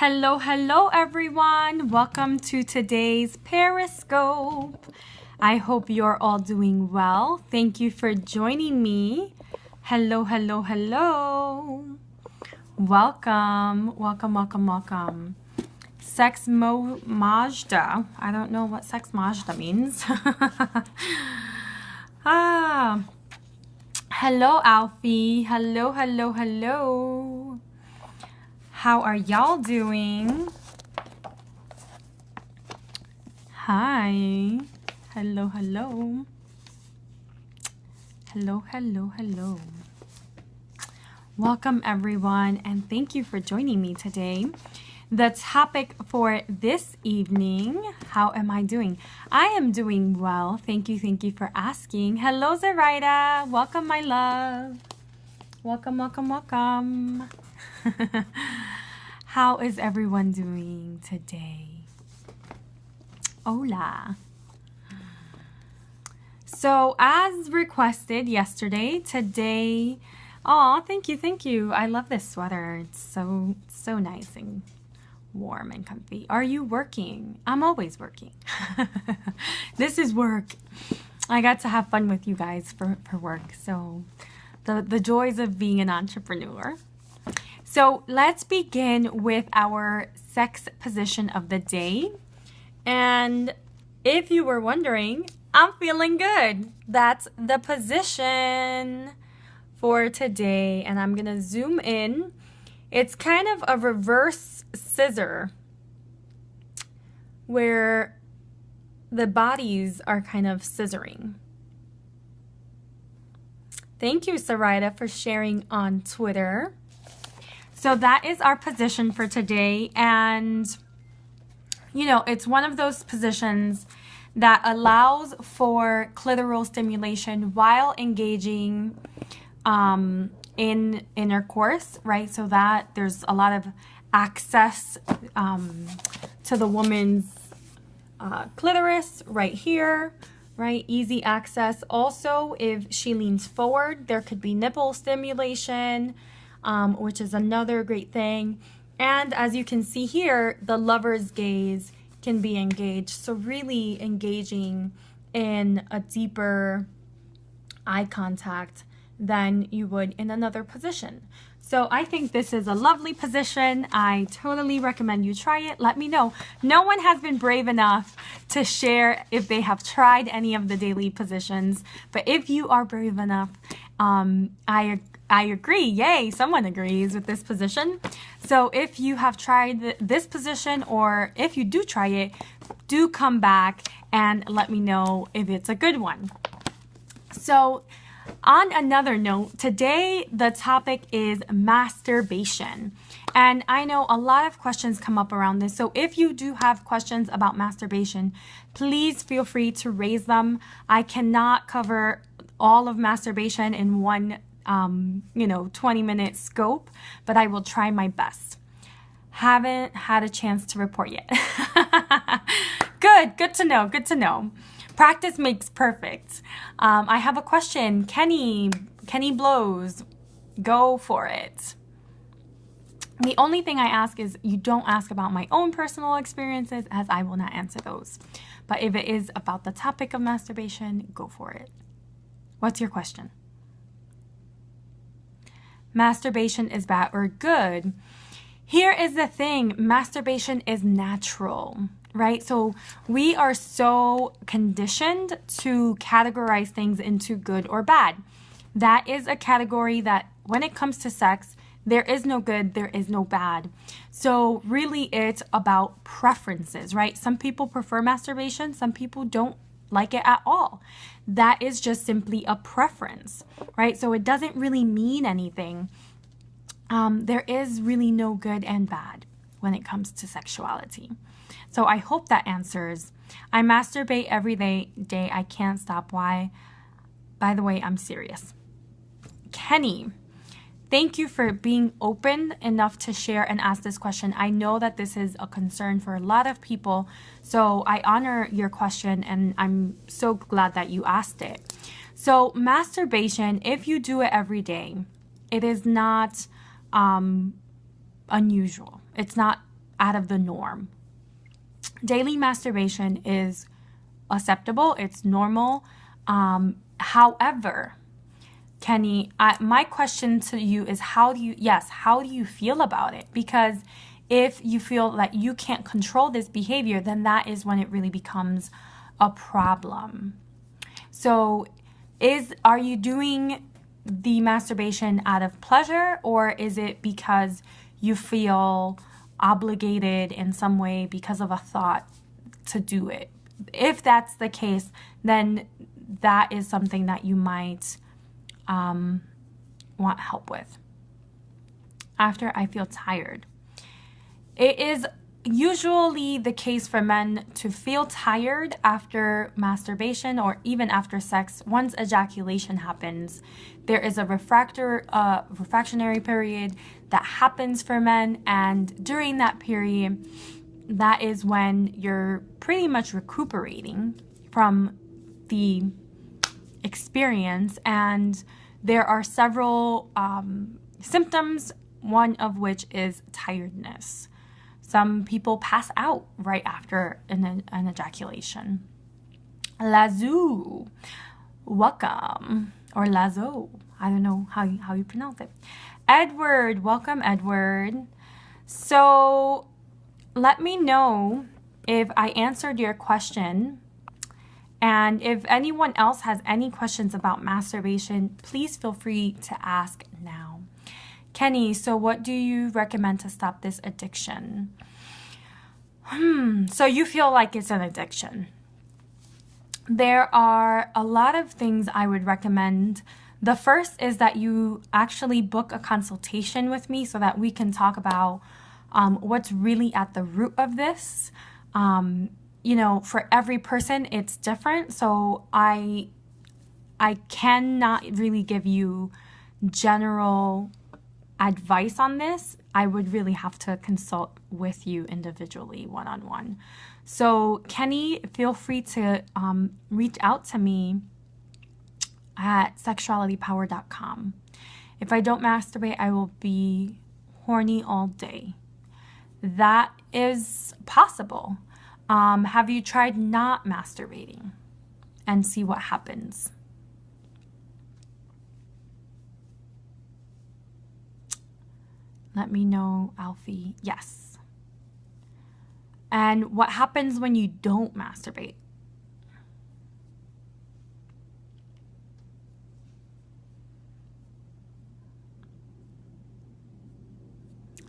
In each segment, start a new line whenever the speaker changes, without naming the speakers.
Hello, hello everyone. Welcome to today's Periscope. I hope you're all doing well. Thank you for joining me. Hello, hello, hello. Welcome, welcome, welcome, welcome. Majda. I don't know what Sex Majda means. Hello, Alfie. Hello, hello, hello. How are y'all doing? Hi. Hello, hello. Hello, hello, hello. Welcome, everyone, and thank you for joining me today. The topic for this evening, how am I doing? I am doing well. Thank you for asking. Hello, Zoraida. Welcome, my love. Welcome, welcome, welcome. How is everyone doing today? Hola. So as requested yesterday, today, thank you. I love this sweater. It's so nice and warm and comfy. Are you working? I'm always working. This is work. I got to have fun with you guys for work. So the joys of being an entrepreneur. So let's begin with our sex position of the day. And if you were wondering, I'm feeling good. That's the position for today. And I'm going to zoom in. It's kind of a reverse scissor where the bodies are kind of scissoring. Thank you, Sarita, for sharing on Twitter. So that is our position for today. And, you know, it's one of those positions that allows for clitoral stimulation while engaging in intercourse, right? So that there's a lot of access to the woman's clitoris right here, right? Easy access. Also, if she leans forward, there could be nipple stimulation, which is another great thing. And as you can see here, the lover's gaze can be engaged. So really engaging in a deeper eye contact than you would in another position. So I think this is a lovely position. I totally recommend you try it. Let me know. No one has been brave enough to share if they have tried any of the daily positions. But if you are brave enough, I agree. Yay, someone agrees with this position. So if you have tried this position, or if you do try it, do come back and let me know if it's a good one. So on another note, today the topic is masturbation. And I know a lot of questions come up around this. So if you do have questions about masturbation, please feel free to raise them. I cannot cover all of masturbation in one 20-minute scope, but I will try my best. Haven't had a chance to report yet. Good to know. Practice makes perfect. I have a question. Kenny blows. Go for it. The only thing I ask is you don't ask about my own personal experiences, as I will not answer those. But if it is about the topic of masturbation, go for it. What's your question? Masturbation is bad or good? Here is the thing. Masturbation is natural, right? So we are so conditioned to categorize things into good or bad. That is a category that when it comes to sex, there is no good, there is no bad. So really it's about preferences, right? Some people prefer masturbation, some people don't like it at all. That is just simply a preference, right? So it doesn't really mean anything. There is really no good and bad when it comes to sexuality. So I hope that answers. I masturbate every day. I can't stop. Why? By the way, I'm serious. Kenny, thank you for being open enough to share and ask this question. I know that this is a concern for a lot of people, so I honor your question and I'm so glad that you asked it. So masturbation, if you do it every day, it is not unusual. It's not out of the norm. Daily masturbation is acceptable. It's normal. However, Kenny, my question to you is how do you feel about it? Because if you feel like you can't control this behavior, then that is when it really becomes a problem. So are you doing the masturbation out of pleasure, or is it because you feel obligated in some way because of a thought to do it? If that's the case, then that is something that you might want help with. After I feel tired. It is usually the case for men to feel tired after masturbation or even after sex. Once ejaculation happens, there is a refractionary period that happens for men, and during that period, that is when you're pretty much recuperating from the experience, and there are several symptoms, one of which is tiredness. Some people pass out right after an ejaculation. Lazoo, welcome, or Lazo, I don't know how you pronounce it. Edward, welcome, Edward. So let me know if I answered your question, and if anyone else has any questions about masturbation, please feel free to ask now. Kenny, so what do you recommend to stop this addiction? So you feel like it's an addiction. There are a lot of things I would recommend. The first is that you actually book a consultation with me so that we can talk about what's really at the root of this. For every person, it's different. So I cannot really give you general advice on this. I would really have to consult with you individually, one-on-one. So Kenny, feel free to reach out to me at sexualitypower.com. If I don't masturbate, I will be horny all day. That is possible. Have you tried not masturbating and see what happens? Let me know, Alfie. Yes. And what happens when you don't masturbate?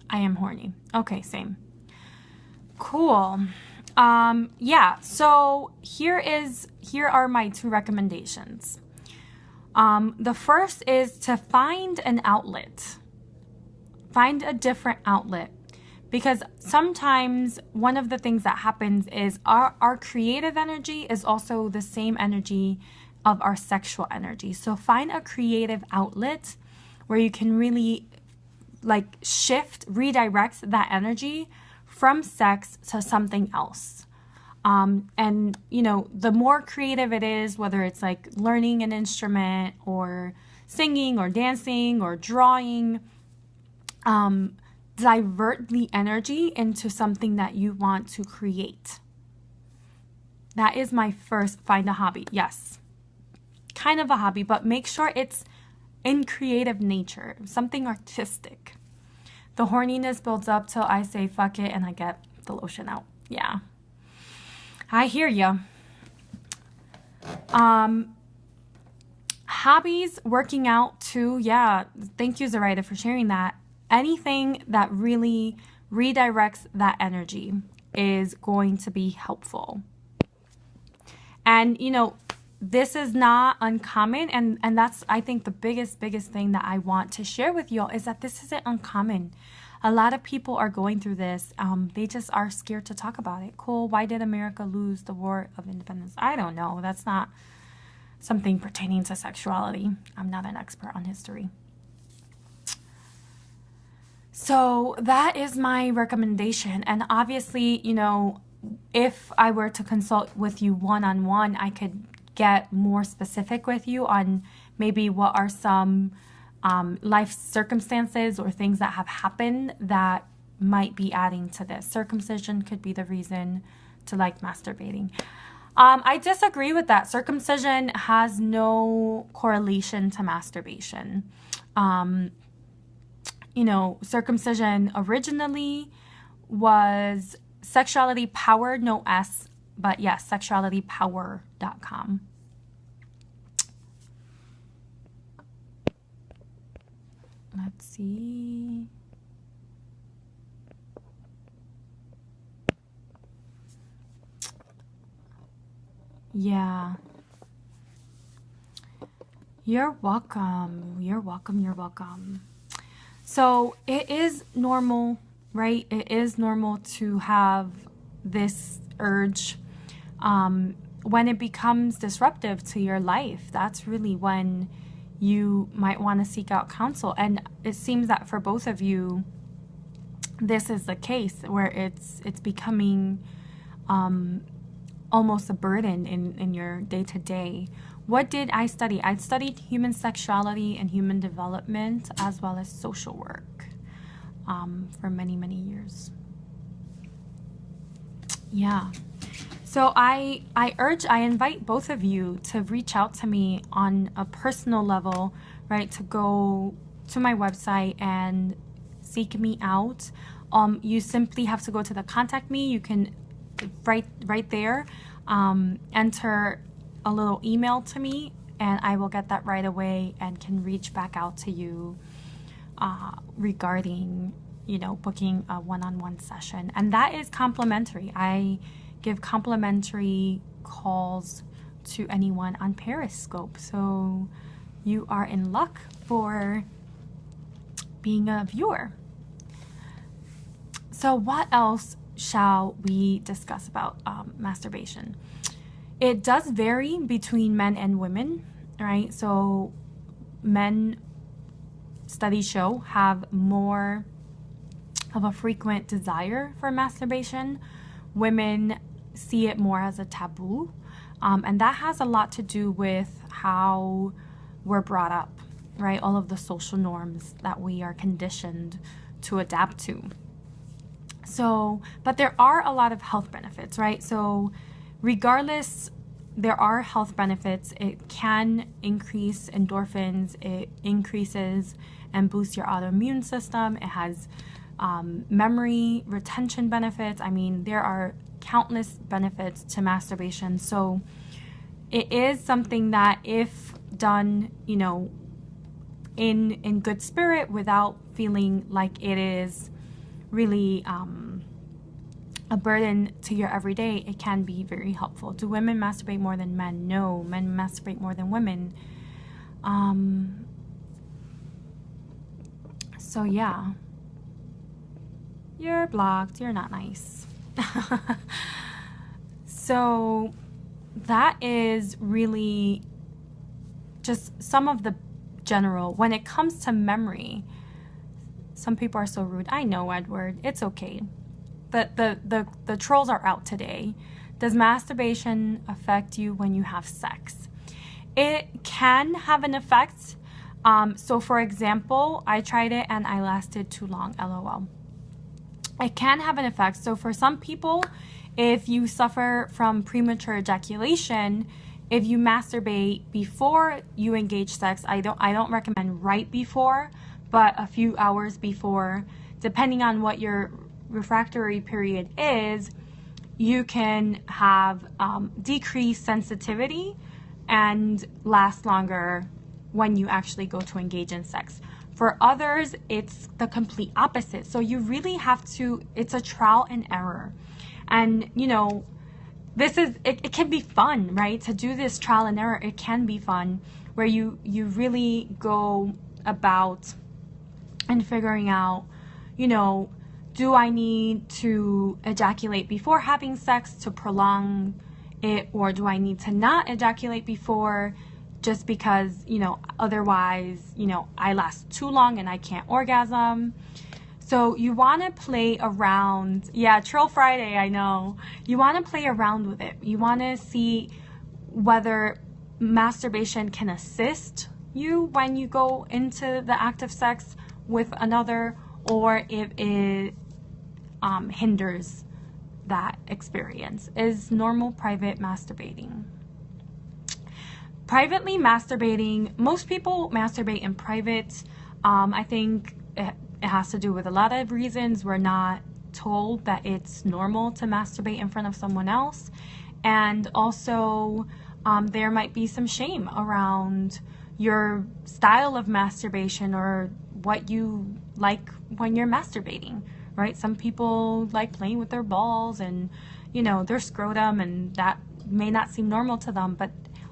I am horny. Okay, same. Cool. Yeah, so here are my 2 recommendations. The first is to find an outlet. Find a different outlet, because sometimes one of the things that happens is our creative energy is also the same energy of our sexual energy. So find a creative outlet where you can really redirect that energy from sex to something else. And the more creative it is, whether it's like learning an instrument or singing or dancing or drawing, divert the energy into something that you want to create. That is my first, find a hobby. Yes, kind of a hobby, but make sure it's in creative nature, something artistic. The horniness builds up till I say fuck it and I get the lotion out. Yeah, I hear ya. Hobbies, working out too. Yeah, thank you, Zoraida, for sharing that. Anything that really redirects that energy is going to be helpful. And, this is not uncommon. And that's, I think, the biggest thing that I want to share with you all is that this isn't uncommon. A lot of people are going through this. They just are scared to talk about it. Cool. Why did America lose the War of Independence? I don't know. That's not something pertaining to sexuality. I'm not an expert on history. So that is my recommendation. And obviously, if I were to consult with you one-on-one, I could get more specific with you on maybe what are some life circumstances or things that have happened that might be adding to this. Circumcision could be the reason to like masturbating. I disagree with that. Circumcision has no correlation to masturbation. You know, circumcision originally was Sexuality Power, no S, but yes, sexualitypower.com. Let's see. Yeah. You're welcome. You're welcome. You're welcome. So it is normal, right? It is normal to have this urge. When it becomes disruptive to your life, that's really when you might want to seek out counsel. And it seems that for both of you, this is the case where it's becoming almost a burden in your day-to-day. What did I study? I studied human sexuality and human development, as well as social work for many, many years. Yeah. So I invite both of you to reach out to me on a personal level, right? To go to my website and seek me out. You simply have to go to the contact me. You can right there, enter a little email to me, and I will get that right away and can reach back out to you regarding, you know, booking a one-on-one session. And that is complimentary. I give complimentary calls to anyone on Periscope. So you are in luck for being a viewer. So what else shall we discuss about masturbation? It does vary between men and women, right? So men, studies show, have more of a frequent desire for masturbation. Women see it more as a taboo. And that has a lot to do with how we're brought up, right? All of the social norms that we are conditioned to adapt to. So, but there are a lot of health benefits, right? So regardless, there are health benefits. It can increase endorphins. It increases and boosts your autoimmune system. It has memory retention benefits. I mean, there are countless benefits to masturbation. So it is something that, if done, you know, in good spirit, without feeling like it is really a burden to your everyday, it can be very helpful. Do women masturbate more than men? No, men masturbate more than women. So yeah, you're blocked. You're not nice. So that is really just some of the general. When it comes to memory, some people are so rude. I know, Edward. It's okay. The trolls are out today. Does masturbation affect you when you have sex? It can have an effect. So for example, I tried it and I lasted too long, LOL. It can have an effect. So for some people, if you suffer from premature ejaculation, if you masturbate before you engage sex, I don't recommend right before, but a few hours before, depending on what your refractory period is, you can have decreased sensitivity and last longer when you actually go to engage in sex. For others, it's the complete opposite. So you really have to, it's a trial and error. And, you know, this is, it can be fun, right? To do this trial and error, it can be fun, where you really go about and figuring out, you know, do I need to ejaculate before having sex to prolong it, or do I need to not ejaculate before just because, you know, otherwise, you know, I last too long and I can't orgasm? So you want to play around. Yeah, Troll Friday, I know. You want to play around with it. You want to see whether masturbation can assist you when you go into the act of sex with another, or if it hinders that experience is normal private masturbating. Privately masturbating, most people masturbate in private. I think it has to do with a lot of reasons. We're not told that it's normal to masturbate in front of someone else. And also, there might be some shame around your style of masturbation or what you like when you're masturbating, right? Some people like playing with their balls and, their scrotum, and that may not seem normal to them, but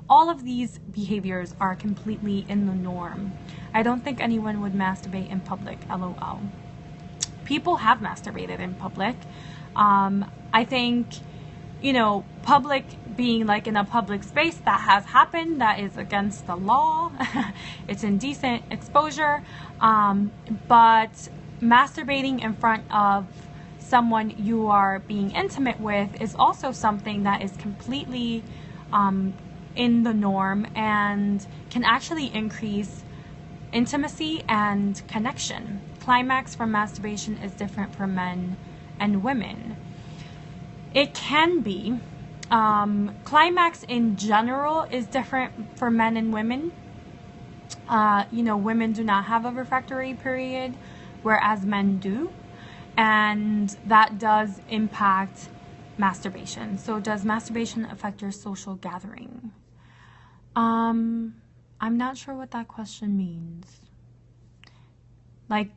all of these behaviors are completely in the norm. I don't think anyone would masturbate in public, LOL. People have masturbated in public. I think, public being like in a public space, that has happened. That is against the law. It's indecent exposure. But masturbating in front of someone you are being intimate with is also something that is completely in the norm and can actually increase intimacy and connection. Climax from masturbation is different for men and women. It can be. Climax in general is different for men and women. Women do not have a refractory period, whereas men do. And that does impact masturbation. So does masturbation affect your social gathering? I'm not sure what that question means. Like,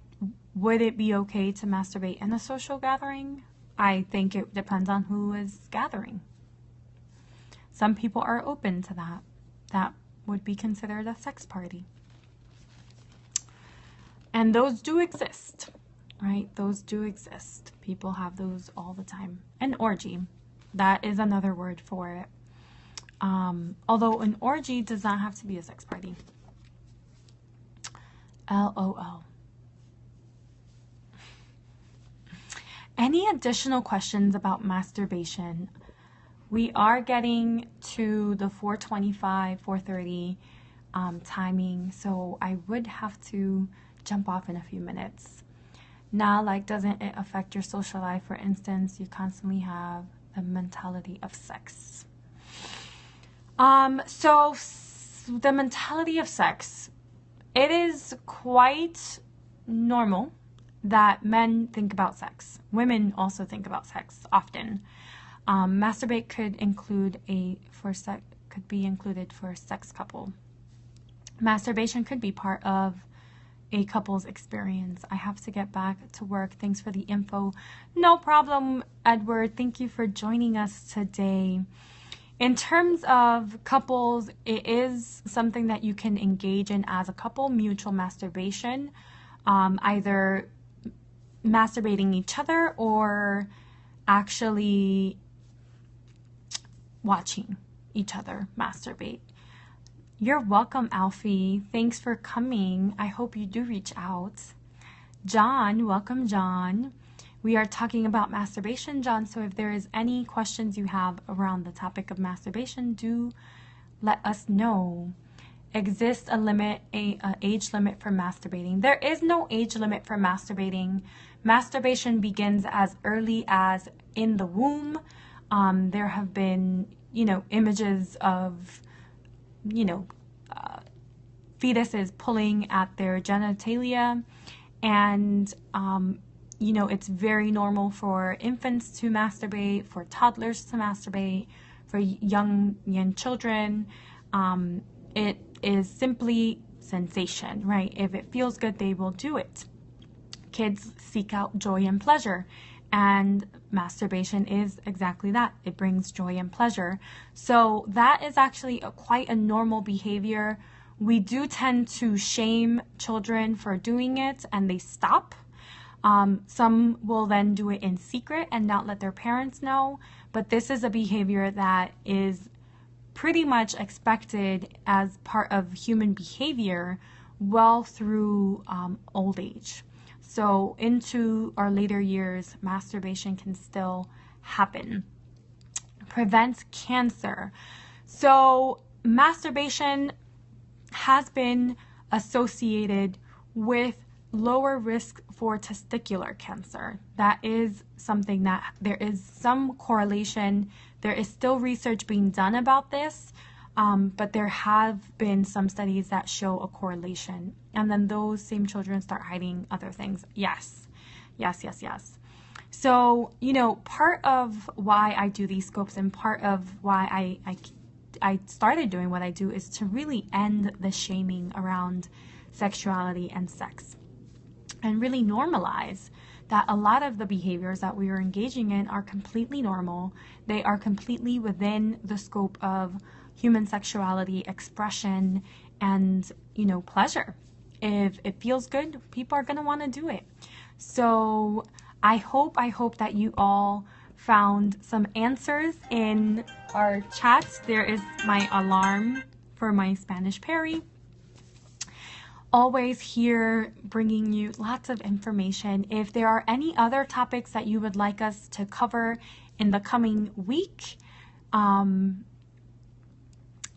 would it be okay to masturbate in a social gathering? I think it depends on who is gathering. Some people are open to that. That would be considered a sex party. And those do exist, right? Those do exist. People have those all the time. An orgy, that is another word for it. Although an orgy does not have to be a sex party. LOL. Any additional questions about masturbation? We are getting to the 4:25, 4:30 timing, so I would have to jump off in a few minutes. Now, doesn't it affect your social life? For instance, you constantly have the mentality of sex. So the mentality of sex, it is quite normal that men think about sex. Women also think about sex often. Masturbate could be included for a sex couple. Masturbation could be part of a couple's experience. I have to get back to work. Thanks for the info. No problem, Edward. Thank you for joining us today. In terms of couples, it is something that you can engage in as a couple, mutual masturbation, either masturbating each other or actually watching each other masturbate. You're welcome, Alfie. Thanks for coming. I hope you do reach out. John, welcome, John. We are talking about masturbation, John, so if there is any questions you have around the topic of masturbation, do let us know. Exists a age limit for masturbating? There is no age limit for masturbating. Masturbation begins as early as in the womb. There have been, images of, fetuses pulling at their genitalia, and it's very normal for infants to masturbate, for toddlers to masturbate, for young children. It is simply sensation, right? If it feels good, they will do it. Kids seek out joy and pleasure, and masturbation is exactly that. It brings joy and pleasure. So that is actually quite a normal behavior. We do tend to shame children for doing it, and they stop. Some will then do it in secret and not let their parents know, but this is a behavior that is pretty much expected as part of human behavior well through old age. So into our later years, masturbation can still happen. Prevents cancer. So masturbation has been associated with lower risk for testicular cancer. That is something that there is some correlation. There is still research being done about this, but there have been some studies that show a correlation. And then those same children start hiding other things. Yes, yes, yes, yes. So, you know, part of why I do these scopes and part of why I started doing what I do is to really end the shaming around sexuality and sex, and really normalize that a lot of the behaviors that we are engaging in are completely normal. They are completely within the scope of human sexuality expression and, you know, pleasure. If it feels good, people are going to want to do it. So I hope that you all found some answers in our chat. There is my alarm for my Spanish Perry. Always here bringing you lots of information. If there are any other topics that you would like us to cover in the coming week,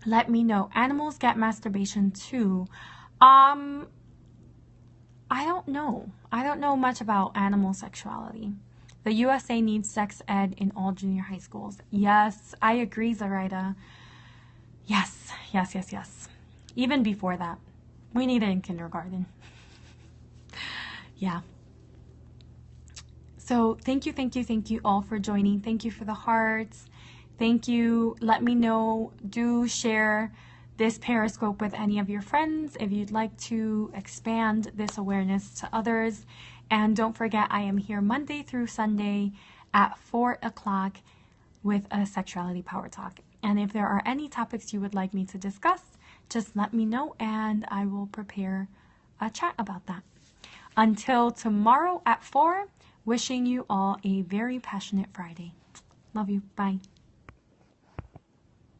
let me know. Animals get masturbation too. I don't know. I don't know much about animal sexuality. The USA needs sex ed in all junior high schools. Yes, I agree, Zoraida. Yes, yes, yes, yes. Even before that. We need it in kindergarten. Yeah. So thank you all for joining. Thank you for the hearts. Thank you. Let me know. Do share this Periscope with any of your friends if you'd like to expand this awareness to others. And don't forget, I am here Monday through Sunday at 4 o'clock with a Sexuality Power Talk. And if there are any topics you would like me to discuss, just let me know and I will prepare a chat about that. Until tomorrow at 4, wishing you all a very passionate Friday. Love you. Bye.